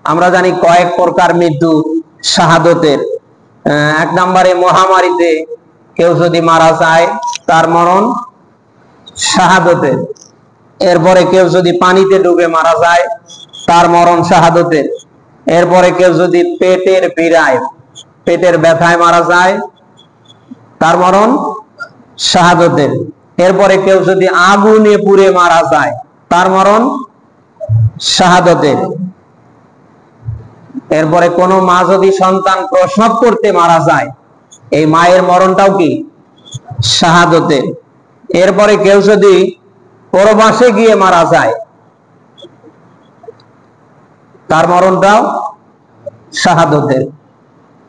আমরা জানি কয়েক প্রকার মৃত্যু শাহাদতের। এক নম্বরে মহামারীতে কেউ যদি মারা যায় তার মরণ শাহাদতের। এরপরে কেউ যদি পানিতে ডুবে মারা যায় তার মরণ শাহাদতের। এরপরে কেউ যদি পেটের পীড়ায়, পেটের ব্যথায় মারা যায় তার মরণ শাহাদতের। এরপরে কেউ যদি আগুনে পুড়ে মারা যায় তার মরণ শাহাদতের। এরপরে কোন মা যদি সন্তান প্রসব করতে মারা যায় এই মায়ের মরণটাও কি শাহাদতের। এরপরে কেউ যদি পরবাসে গিয়ে মারা যায় তার মরণটাও শাহাদতের।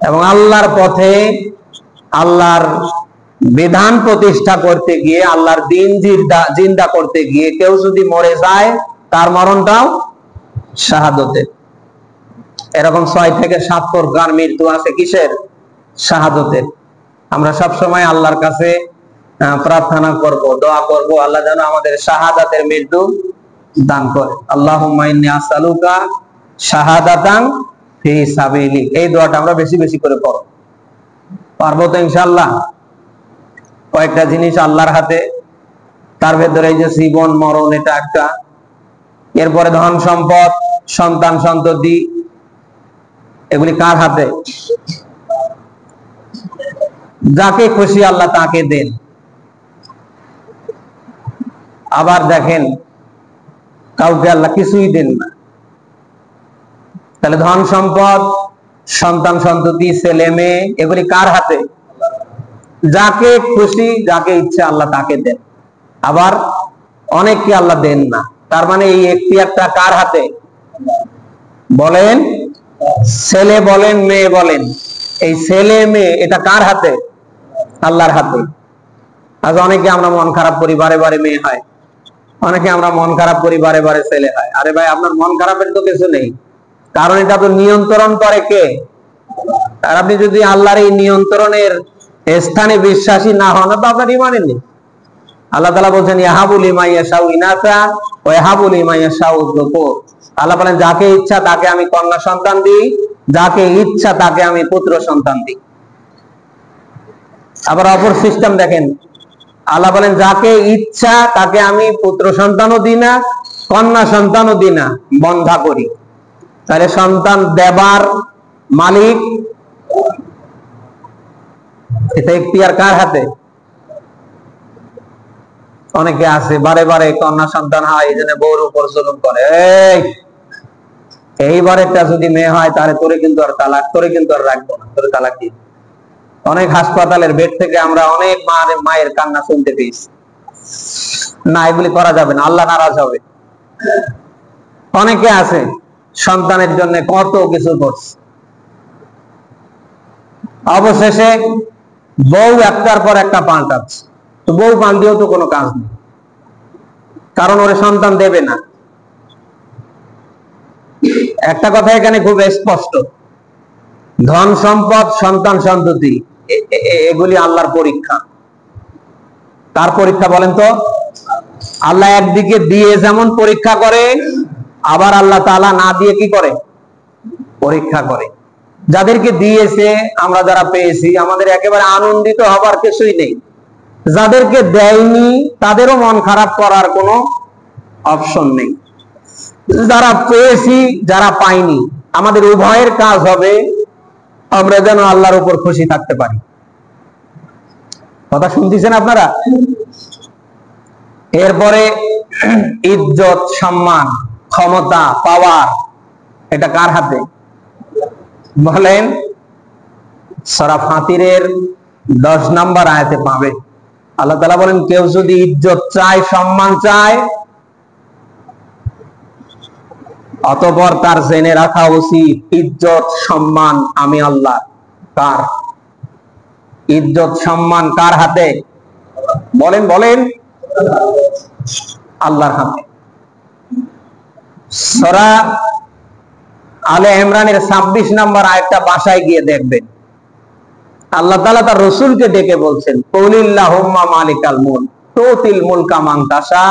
এবং আল্লাহর পথে আল্লাহর বিধান প্রতিষ্ঠা করতে গিয়ে, আল্লাহর দিন জিন্দা করতে গিয়ে কেউ যদি মরে যায় তার মরণটাও শাহাদতের। এরকম 6 থেকে 7 প্রকার মৃত্যু আছে কিসের? শাহাদতের। আমরা সব সময় আল্লাহর কাছে প্রার্থনা করব, দোয়া করব, আল্লাহ যেন আমাদের শাহাদাতের মৃত্যু দান করে। আল্লাহুম্মা ইন্নী আসআলুকা শাহাদাতান ফি সাবিলিক। এই দোয়াটা আমরা বেশি বেশি করে পড়ব। পারবো তো ইনশাআল্লাহ? কয়েকটা জিনিস আল্লাহর হাতে, তার ভেতরে এই যে জীবন মরণ এটা একটা, এরপরে ধন সম্পদ, সন্তান সন্ততি, এগুলি কার হাতে? যাকে খুশি আল্লাহ তাকে দেন। আবার দেখেন কাউকে আল্লাহ কিছুই দেন না। তাহলে ধন সম্পদ, সন্তান সন্ততি, ছেলে মেয়ে, এগুলি কার হাতে? যাকে খুশি, যাকে ইচ্ছা আল্লাহ তাকে দেন। আবার অনেককে আল্লাহ দেন না। তার মানে এই এখতিয়ারটা কার হাতে? বলেন, ছেলে বলেন মেয়ে বলেন, এই ছেলে মেয়ে এটা কার হাতে? আল্লাহর হাতে। আজ অনেকে আমরা মন খারাপ করি বারে বারে মেয়ে হয়, অনেকে আমরা মন খারাপ করি বারে বারে ছেলে হয়। আরে ভাই, আপনার মন খারাপের তো কিছু নেই, কারণ এটা তো নিয়ন্ত্রণ করে কে? আর আপনি যদি আল্লাহর এই নিয়ন্ত্রণের স্থানে বিশ্বাসী না হন তো আপনার ইমানে নেই। আল্লাহ তাআলা বলছেন ইয়াহাবু লিমান ইয়াশাউ ইনাসা ওয়া ইয়াহাবু লিমান ইয়াশাউ যুকুর। আল্লাহ বলেন যাকে ইচ্ছা তাকে আমি কন্যা সন্তান দিই, যাকে ইচ্ছা তাকে আমি পুত্র সন্তান দিই। আবার অপর সিস্টেম দেখেন, আল্লাহ বলেন যাকে ইচ্ছা তাকে আমি পুত্র সন্তানও দিই না, কন্যা সন্তানও দিই না, বন্ধা করি। তাহলে সন্তান দেবার মালিক এটা এখতিয়ার কার হাতে? অনেকে আছে বারে বারে কন্যা সন্তান হয় এই জন্য বউর উপর জুলুম করে। এইবারেরটা যদি মেয়ে হয় তাহলে তোরে কিন্তু আর তালাক, তোরে কিন্তু আর রাখবো না, তোরে তালাক দিই। অনেক হাসপাতালের বেড থেকে আমরা অনেক মায়ের কান্না শুনতে পেয়েছি। না, এগুলি করা যাবে না, আল্লাহ নারাজ হবে। অনেকে আছে সন্তানের জন্য কত কিছু করছে, অবশেষে বউ একটার পর একটা পাল্টাচ্ছে। তো বউ পাল্টিয়েও তো কোনো কাজ নেই, কারণ ওরে সন্তান দেবে না। একটা কথা এখানে খুব স্পষ্ট, ধন সম্পদ, সন্তান সন্ততি এগুলি আল্লাহর পরীক্ষা। তার পরীক্ষা বলেন তো? আল্লাহ একদিকে দিয়ে যেমন পরীক্ষা করে, আবার আল্লাহ তাআলা না দিয়ে কি করে? পরীক্ষা করে। যাদেরকে দিয়েছে, আমরা যারা পেয়েছি, আমাদের একেবারে আনন্দিত হবার কিছুই নেই। যাদেরকে দেয়নি তাদেরও মন খারাপ করার কোনো অপশন নেই। যারা পেয়েছি, যারা পাইনি, আমাদের উভয়ের কাজ হবে আমরা যেন আল্লাহর উপর খুশি থাকতে পারি। কথা শুনতেছেন আপনারা? এরপরে ইজ্জত, সম্মান, ক্ষমতা, পাওয়ার, এটা কার হাতে? বলেন। সূরা ফাতিরের 10 নম্বর আয়াতে পাবে আল্লাহ তাআলা বলেন কেউ যদি ইজ্জত চায়, সম্মান চায়, অতঃপর তার জেনে রাখা উচিত ইজ্জত সম্মান আমি আল্লাহ। কার ইজ্জত সম্মান কার হাতে? বলেন বলেন, আল্লাহর হাতে। সূরা আলে ইমরানের 26 নম্বর আয়াতটা বাসায় গিয়ে দেখবেন, আল্লাহ তাআলা তার রাসূলকে ডেকে বলছেন কুলিল্লাহুম্মা মালিকাল মুলক তুতিল মুলকা মান তাশা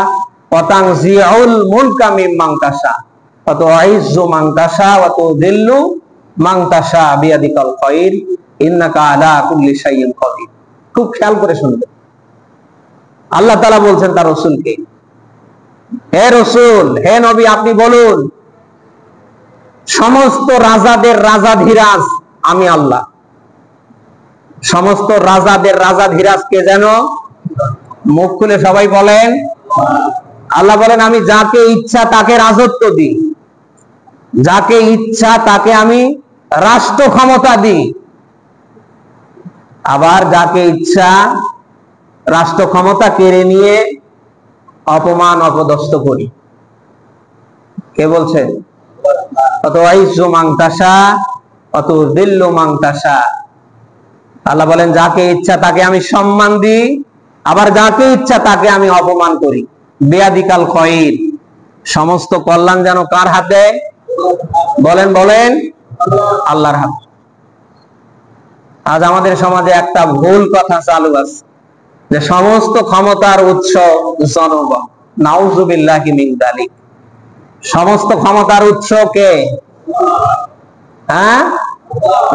ওয়া তানজিউল মুলকা মিম্মান তাশা ওয়া তুইজ্জু মান তাশা ওয়া তুযিল্লু মান তাশা বিয়াদিকাল খায়র ইন্নাকা আলা কুল্লি শাইইন কাদির। খুব খেয়াল করে শুনবেন, আল্লাহ তাআলা বলছেন তার রাসূলকে, হে রাসূল, হে নবী, আপনি বলুন সমস্ত রাজাদের রাজাধিরাজ আমি আল্লাহ। সমস্ত রাজাদের রাজাধিরাজ কে যেন? মুখ খুলে সবাই বলেন। আল্লাহ বলেন আমি যাকে ইচ্ছা তাকে রাজত্ব দিই, যাকে ইচ্ছা তাকে আমি রাষ্ট্র ক্ষমতা দিই, আবার যাকে ইচ্ছা রাষ্ট্র ক্ষমতা কেড়ে নিয়ে অপমান অপদস্থ করি। কে বলছেন? অতআইজু মান তাশা অতুযিল্লু মান তাশা। আল্লাহ বলেন যাকে ইচ্ছা তাকে আমি সম্মান দিই, আবার যাকে ইচ্ছা তাকে আমি অপমান করি। বিয়াদিকাল খায়র, সমস্ত কল্যাণ যেন কার হাতে? বলেন বলেন, আল্লাহর হাতে। আজ আমাদের সমাজে একটা ভুল কথা চালু আছে যে সমস্ত ক্ষমতার উৎস জনগণ। নাউযুবিল্লাহি মিন যালিক। সমস্ত ক্ষমতার উৎস কে? হ্যাঁ,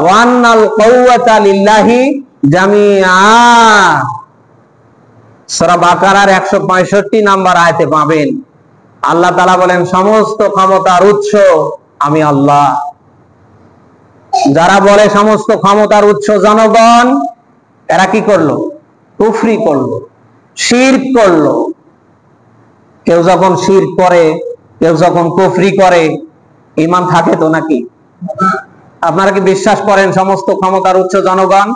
ওয়ান্নাল কুওয়াতা লিল্লাহি জামিআ। সূরা বাকারার 165 নম্বর আয়াতে পাবেন আল্লাহ তাআলা বলেন সমস্ত ক্ষমতার উৎস আমি আল্লাহ। যারা বলে সমস্ত ক্ষমতার উৎস জনগণ, এরা কি করলো? কুফরি করলো, শিরক করলো। কেউ যখন শিরক করে, কেউ যখন কুফরি করে, ঈমান থাকে তো নাকি? আপনারা কি বিশ্বাস করেন সমস্ত ক্ষমতার উৎস জনগণ?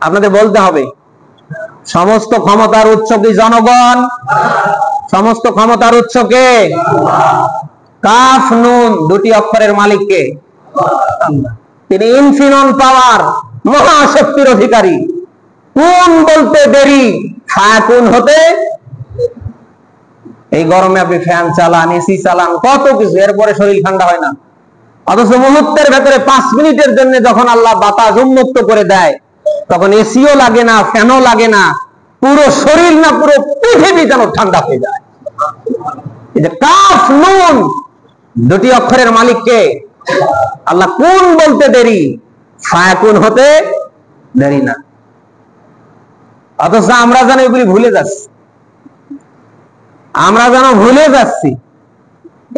আপনাদের বলতে হবে সমস্ত ক্ষমতার উৎস কি জনগণ? সমস্ত ক্ষমতার উৎস কে? কাফ নুন দুটি অক্ষরের মালিক কে? তিনি ইনফিনিট পাওয়ার, মহাশক্তির অধিকারী। কোন বলতে দেরি, ফায়াকুন হতে। এই গরমে আপনি ফ্যান চালান, এসি চালান, কত কিছু, এরপরে শরীর ঠান্ডা হয় না। অথচ মুহূর্তের ভেতরে 5 মিনিটের জন্য যখন আল্লাহ বাতাস উন্মুক্ত করে দেয়, তখন এসিও লাগে না, ফ্যানও লাগে না, পুরো শরীর না পুরো পৃথিবী যেন ঠান্ডা হয়ে যায়। এই যে কাফ নুন দুটি অক্ষরের মালিক কে? আল্লাহ। কোন বলতে দেরি, ফায়াকুন হতে দেরি না। অথচ আমরা যেন এগুলি ভুলে যাচ্ছি, আমরা যেন ভুলে যাচ্ছি।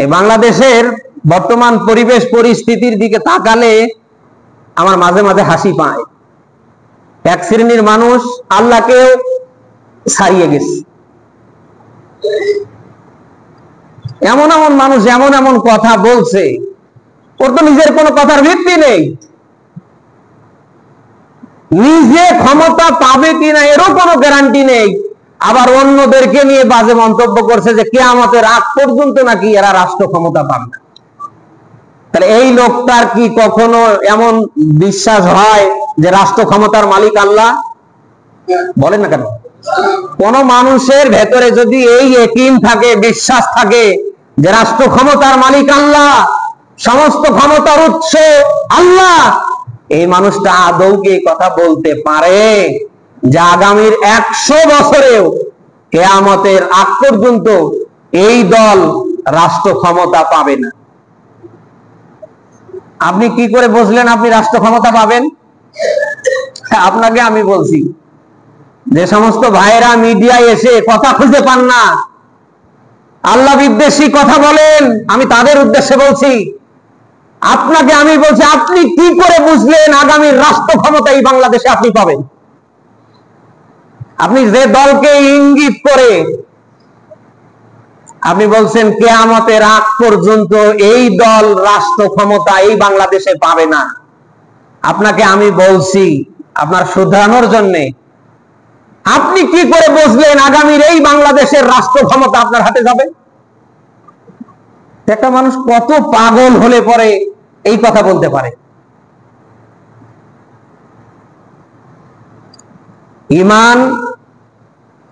এই বাংলাদেশের বর্তমান পরিবেশ পরিস্থিতির দিকে তাকালে আমার মাঝে মাঝে হাসি পায়। এক শ্রেণীর মানুষ আল্লাহকেও ছাড়িয়ে গেছে। এমন এমন মানুষ এমন এমন কথা বলছে, ওর তো নিজের কোনো কথার ভিত্তি নেই। নিজে ক্ষমতা পাবে কিনা এরও কোনো গ্যারান্টি নেই। আবার অন্যদেরকে নিয়ে বাজে মন্তব্য করছে যে কিয়ামতের আগ পর্যন্ত নাকি এরা রাষ্ট্র ক্ষমতা পাবে না। তাহলে এই লোকটার কি কখনো এমন বিশ্বাস হয় যে রাষ্ট্র ক্ষমতার মালিক আল্লাহ? বলেন না কেন? কোন মানুষের ভেতরে যদি এই ইয়াকিন থাকে, বিশ্বাস থাকে যে রাষ্ট্র ক্ষমতার মালিক আল্লাহ, সমস্ত ক্ষমতার উৎস আল্লাহ, এই মানুষটা আদৌ কি কথা বলতে পারে যে আগামীর 100 বছরেও কিয়ামতের আগ পর্যন্ত এই দল রাষ্ট্র ক্ষমতা পাবে না? আপনি কি করে বুঝলেন আপনি রাষ্ট্র ক্ষমতা পাবেন? আপনাকে আমি বলছি, যে সমস্ত ভাইয়েরা মিডিয়ায় এসে কথা খুঁজে পান না, আল্লাহ বিদ্বেষী কথা বলেন, আমি তাদের উদ্দেশ্যে বলছি। আপনাকে আমি বলছি, আপনি কি করে বুঝলেন আগামী রাষ্ট্র ক্ষমতা এই বাংলাদেশে আপনি পাবেন? আপনি যে দলকে ইঙ্গিত করে আপনি বলছেন কিয়ামতের আগ পর্যন্ত এই দল রাষ্ট্র ক্ষমতা এই বাংলাদেশে পাবে না, আপনাকে আমি বলছি আপনার শুধরানোর জন্যে, আপনি কি করে বুঝলেন আগামীর এই বাংলাদেশের রাষ্ট্র ক্ষমতা আপনার হাতে যাবে? একটা মানুষ কত পাগল হলে পরে এই কথা বলতে পারে? ঈমান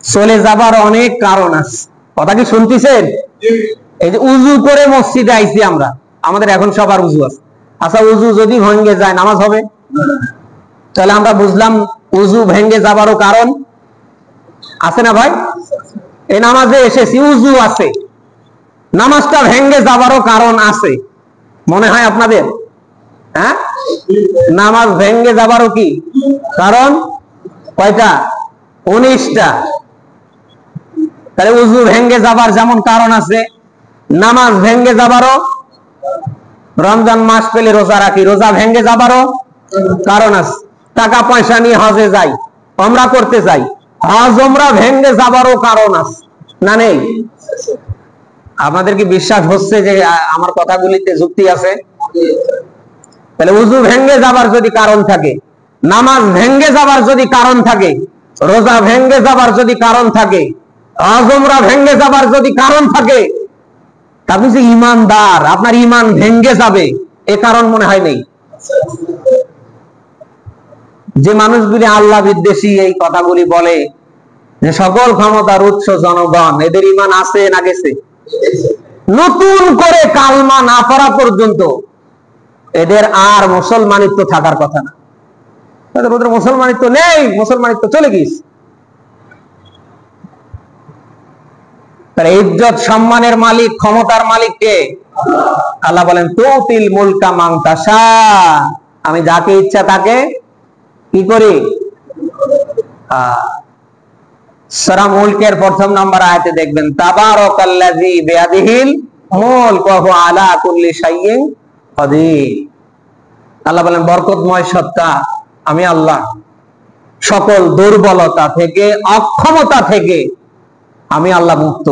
চলে যাবার অনেক কারণ আছে। কথা কি শুনতেছেন? এই যে উজু করে মসজিদে আইছি আমরা, আমাদের এখন সবার উজু আছে। আচ্ছা, উজু যদি ভেঙে যায় নামাজ হবে? তাহলে আমরা বুঝলাম উজু ভেঙে যাবারও কারণ আছে না ভাই? এই নামাজে এসেছি, উজু আছে, নামাজটা ভেঙে যাবারও কারণ আছে মনে হয় আপনাদের? হ্যাঁ, নামাজ ভেঙে যাবারও কি কারণ? কয়টা? 19টা। তাহলে উযু ভেঙে যাবার যেমন কারণ আছে, নামাজ ভেঙে যাবারও, রমজান মাস পেলে রোজা রাখি, রোজা ভেঙে যাবারও কারণ আছে। টাকা পয়সা নিয়ে হজে যাই, ওমরা করতে যাই, হজ ওমরা ভেঙে যাবারও কারণ আছে না নেই? আপনাদের কি বিশ্বাস হচ্ছে যে আমার কথাগুলিতে যুক্তি আছে? তাহলে উযু ভেঙে যাবার যদি কারণ থাকে, নামাজ ভেঙে যাবার যদি কারণ থাকে, রোজা ভেঙে যাবার যদি কারণ থাকে, হজ ওমরা ভেঙে যাবার যদি কারণ থাকে, আপনি যে ইমানদার, আপনার ইমান ভেঙে যাবে এ কারণ মনে হয় নেই? যে মানুষগুলি আল্লাহ বিদ্বেষী এই কথাগুলি বলে যে সকল ক্ষমতার উৎস জনগণ, এদের ইমান আছে না গেছে? নতুন করে কালমা না পড়া পর্যন্ত এদের আর মুসলমানিত্ব থাকার কথা না। মুসলমানিত্ব নেই, মুসলমানিত্ব চলে গিয়েছে। তার ইজ্জত সম্মানের মালিক, ক্ষমতার মালিক কে? আল্লাহ বলেন তুতিল মুলকা মান তাশা, আমি যাকে ইচ্ছা তাকে কি করি? সূরা মুলকের প্রথম নম্বর আয়াতে দেখবেন তাবারাকাল্লাযী বিয়াদিহিল মুলক ওয়া হুয়া আলা কুল্লি শাইইন কাদির। আল্লাহ বলেন বরকতময় সত্তা আমি আল্লাহ, সকল দুর্বলতা থেকে, অক্ষমতা থেকে আমি আল্লাহ মুক্ত।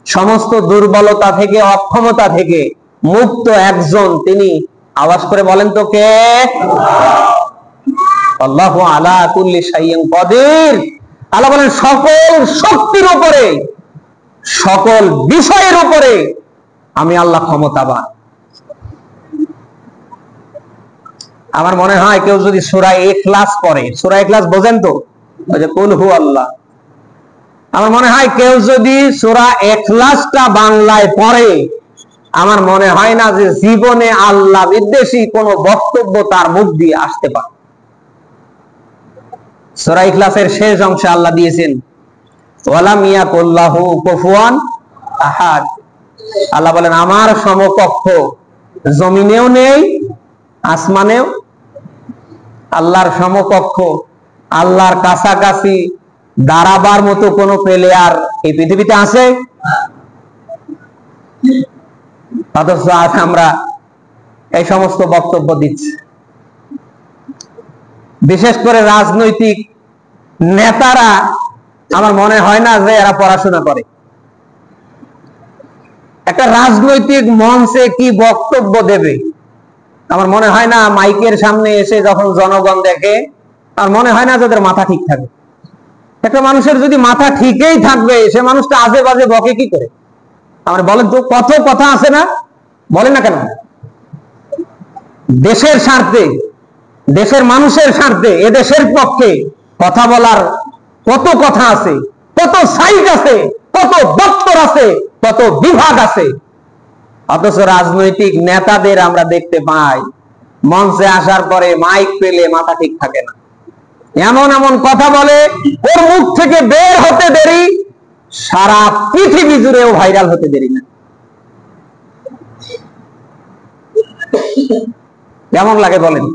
সমস্ত দুর্বলতা থেকে, অক্ষমতা থেকে মুক্ত একজন তিনি। আওয়াজ করে বলেন তো কে? আল্লাহু আলা কুল্লি শাইইন কাদির। আল্লাহ বলেন সকল শক্তির উপরে, সকল বিষয়ের উপরে আমি আল্লাহ ক্ষমতাবান। আমার মনে হয় কেউ যদি সূরা ইখলাস পড়ে, সূরা ইখলাস বোঝেন তো, ওই যে কুল হু আল্লাহ, আমার মনে হয় কেউ যদি সূরা ইখলাসটা বাংলায় পড়ে, আমার মনে হয় না যে জীবনে আল্লাহ বিদ্বেষী কোন বক্তব্য তার মুখ দিয়ে আসতে পারে। সূরা ইখলাসের শেষ অংশে আল্লাহ দিয়েছেন ওয়ালাম ইয়াকুল্লাহু কুফুয়ান আহাদ। আল্লাহ বলেন আমার সমকক্ষ জমিনেও নেই, আসমানেও। আল্লাহর সমকক্ষ, আল্লাহর কাছাকাছি দাঁড়াবার মতো কোন প্লেয়ার এই পৃথিবীতে আছে? অথচ আজ আমরা এই সমস্ত বক্তব্য দিচ্ছি। বিশেষ করে রাজনৈতিক নেতারা, আমার মনে হয় না যে এরা পড়াশোনা করে। একটা রাজনৈতিক মঞ্চে কি বক্তব্য দেবে, আমার মনে হয় না মাইকের সামনে এসে যখন জনগণ দেখে, আমার মনে হয় না যাদের মাথা ঠিক থাকে। একটা মানুষের যদি মাথা ঠিকই থাকবে, সে মানুষটা আজে বাজে বকে কি করে? আমার বলেন তো, কত কথা আছে না, বলেন না কেন? দেশের স্বার্থে, দেশের মানুষের স্বার্থে, এদেশের পক্ষে কথা বলার কত কথা আছে, কত সাইট আছে, কত দপ্তর আছে, কত বিভাগ আছে। অথচ রাজনৈতিক নেতাদের আমরা দেখতে পাই মঞ্চে আসার পরে মাইক পেলে মাথা ঠিক থাকে না, এমন এমন কথা বলে, ওর মুখ থেকে বের হতে দেরি, সারা পৃথিবী জুড়েও ভাইরাল হতে দেরি না। কেমন লাগে বলেন?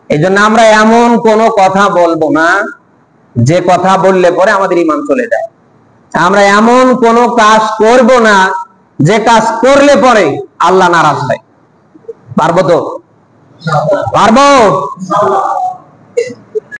এই জন্য আমরা এমন কোন কথা বলবো না যে কথা বললে পরে আমাদের ঈমান চলে যায়। আমরা এমন কোন কাজ করব না যে কাজ করলে পরে আল্লাহ নারাজ হয়। পারবো তো? পারবো?